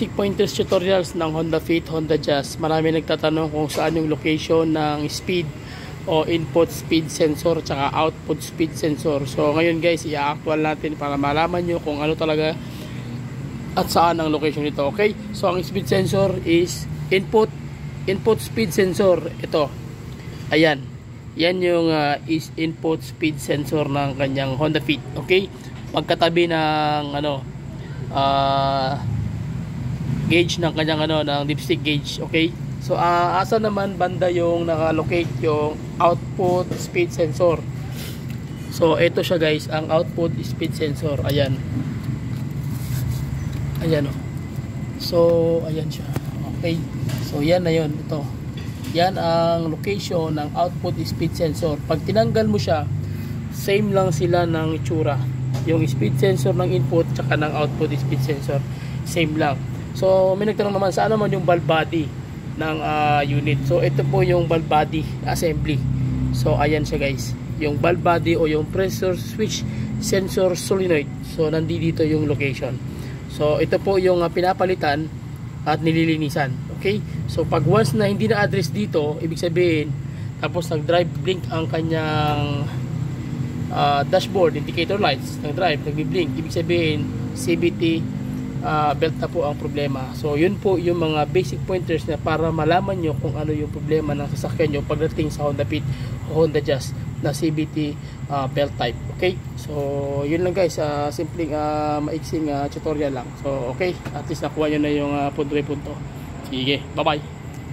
Basic pointers tutorials ng Honda Fit, Honda Jazz. Marami nagtatanong kung saan yung location ng speed o input speed sensor tsaka output speed sensor. So ngayon guys, i-actual natin para malaman nyo kung ano talaga at saan ang location nito. Okay, so ang speed sensor is input speed sensor. Ito, ayan, yan yung is input speed sensor ng kanyang Honda Fit. Okay, pagkatabi ng gauge ng kanyang ng dipstick gauge. Okay, so asa naman banda yung nakalocate yung output speed sensor. So ito siya guys, ang output speed sensor. Ayan oh. So ayan siya. Okay, so yan na yun. Ito, yan ang location ng output speed sensor. Pag tinanggal mo siya, same lang sila ng itsura. Yung speed sensor ng input tsaka ng output speed sensor, same lang. So may nagtanong naman, saan naman yung bulb body ng unit. So ito po yung bulb body assembly. So ayan siya guys, yung bulb body o yung pressure switch sensor solenoid. So nandito yung location. So ito po yung pinapalitan at nililinisan. Okay, so pag once na hindi na address dito, ibig sabihin tapos nag drive blink ang kanyang dashboard indicator lights, nag drive, nagbi-blink, ibig sabihin CVT belt na po ang problema. So yun po yung mga basic pointers na para malaman nyo kung ano yung problema ng sasakyan nyo pagdating sa Honda Fit o Honda Jazz na CVT belt type. Okay, so yun lang guys, simpleng maiksing tutorial lang. So okay, at least nakuha nyo na yung punto. Sige, bye bye.